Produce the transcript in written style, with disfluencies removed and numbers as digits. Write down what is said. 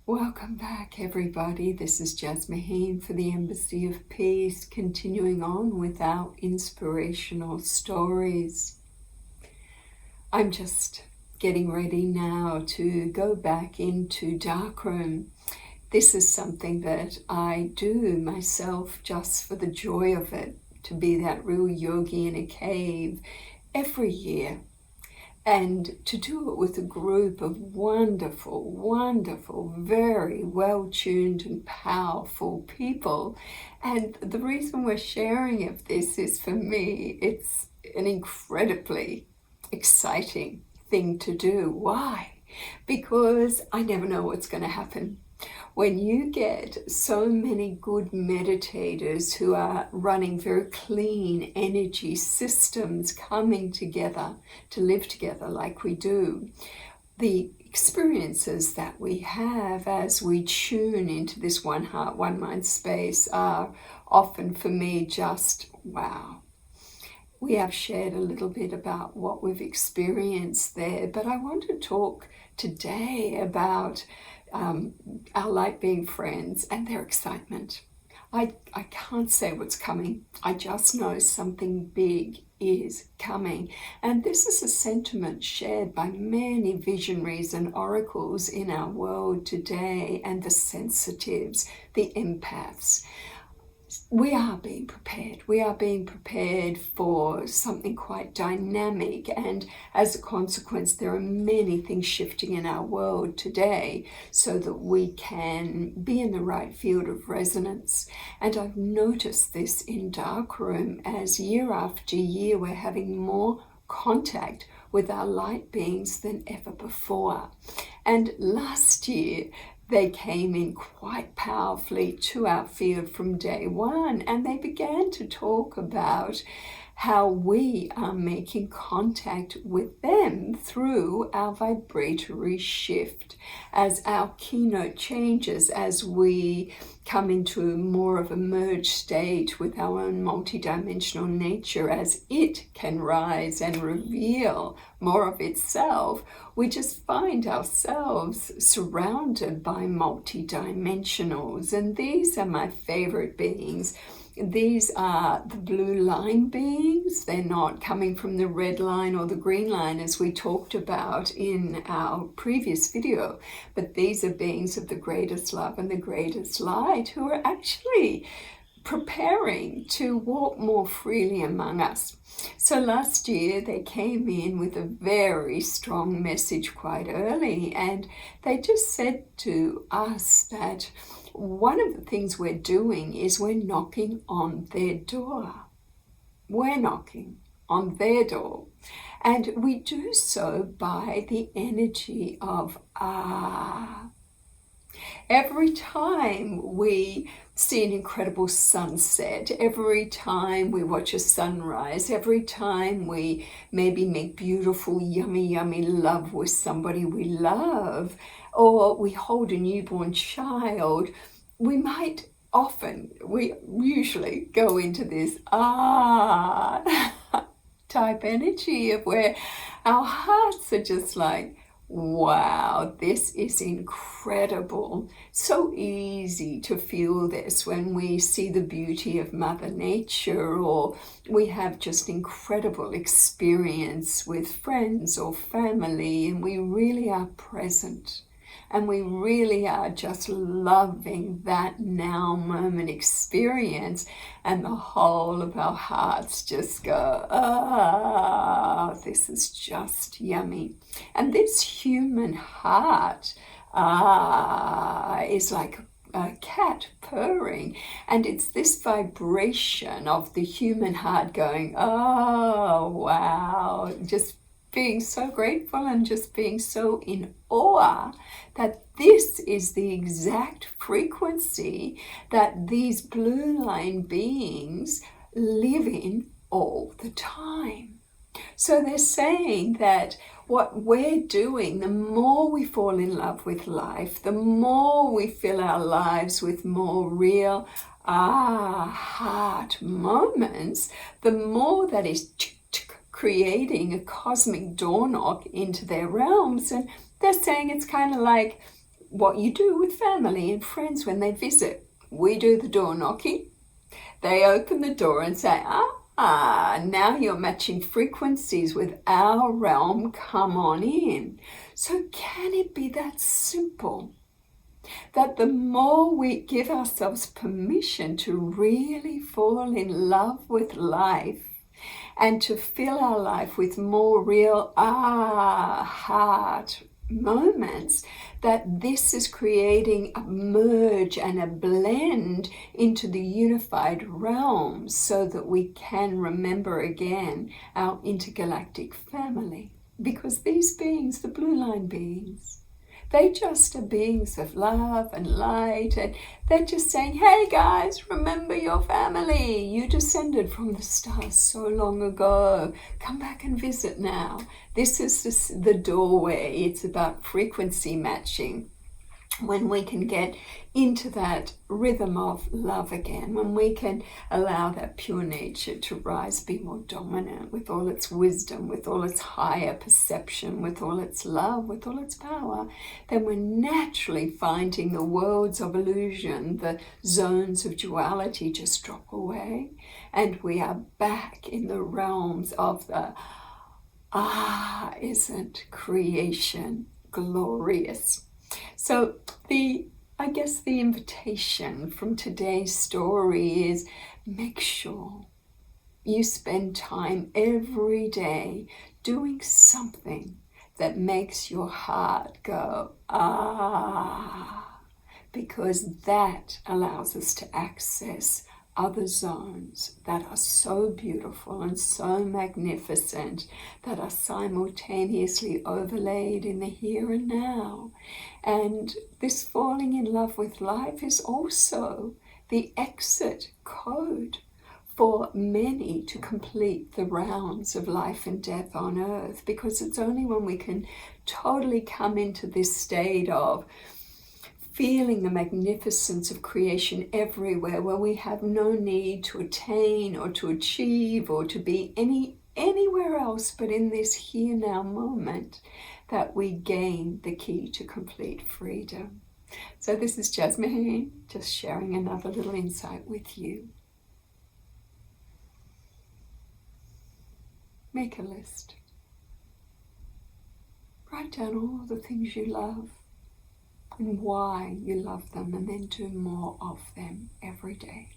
Welcome back, everybody. This is Jasmine for the Embassy of Peace, continuing on with our inspirational stories. I'm just getting ready now to go back into darkroom. This is something that I do myself just for the joy of it, to be that real yogi in a cave every year. And to do it with a group of wonderful, very well-tuned and powerful people. And the reason we're sharing of this is, for me, it's an incredibly exciting thing to do. Why? Because I never know what's going to happen. When you get so many good meditators who are running very clean energy systems coming together to live together like we do, the experiences that we have as we tune into this one heart, one mind space are often, for me, just wow. We have shared a little bit about what we've experienced there, but I want to talk today about our light being friends and their excitement. I can't say what's coming. I just know something big is coming. And this is a sentiment shared by many visionaries and oracles in our world today, and the sensitives, the empaths. We are being prepared. We are being prepared for something quite dynamic, and as a consequence, there are many things shifting in our world today so that we can be in the right field of resonance. And I've noticed this in darkroom as year after year we're having more contact with our light beings than ever before. And last year, they came in quite powerfully to our field from day one, and they began to talk about how we are making contact with them through our vibratory shift. As our keynote changes, as we come into more of a merged state with our own multidimensional nature, as it can rise and reveal more of itself, we just find ourselves surrounded by multidimensionals. And these are my favorite beings. These are the blue line beings. They're not coming from the red line or the green line as we talked about in our previous video, but these are beings of the greatest love and the greatest light who are actually preparing to walk more freely among us. So last year they came in with a very strong message quite early, and they just said to us that one of the things we're doing is we're knocking on their door. We're knocking on their door. And we do so by the energy of ah. Every time we see an incredible sunset, every time we watch a sunrise, every time we maybe make beautiful, yummy love with somebody we love, or we hold a newborn child, we usually go into this type energy of where our hearts are just like, wow, this is incredible. So easy to feel this when we see the beauty of Mother Nature, or we have just incredible experience with friends or family, and we really are present. And we really are just loving that now moment experience, and the whole of our hearts just go, this is just yummy. And this human heart is like a cat purring, and it's this vibration of the human heart going, oh wow, just being so grateful and just being so in awe that this is the exact frequency that these blue line beings live in all the time. So they're saying that what we're doing, the more we fall in love with life, the more we fill our lives with more real heart moments, the more that is creating a cosmic door knock into their realms. And they're saying it's kind of like what you do with family and friends when they visit. We do the door knocking. They open the door and say, now you're matching frequencies with our realm, come on in. So can it be that simple? That the more we give ourselves permission to really fall in love with life and to fill our life with more real heart moments, that this is creating a merge and a blend into the unified realm so that we can remember again our intergalactic family. Because these beings, the blue line beings, they just are beings of love and light, and they're just saying, hey guys, remember your family. You descended from the stars so long ago. Come back and visit now. This is the doorway. It's about frequency matching. When we can get into that rhythm of love again, when we can allow that pure nature to rise, be more dominant with all its wisdom, with all its higher perception, with all its love, with all its power, then we're naturally finding the worlds of illusion, the zones of duality just drop away, and we are back in the realms of the isn't creation glorious? So I guess the invitation from today's story is, make sure you spend time every day doing something that makes your heart go, because that allows us to access other zones that are so beautiful and so magnificent, that are simultaneously overlaid in the here and now. And this falling in love with life is also the exit code for many to complete the rounds of life and death on earth, because it's only when we can totally come into this state of feeling the magnificence of creation everywhere, where we have no need to attain or to achieve or to be anywhere else but in this here now moment, that we gain the key to complete freedom. So this is Jasmine, just sharing another little insight with you. Make a list. Write down all the things you love and why you love them, and then do more of them every day.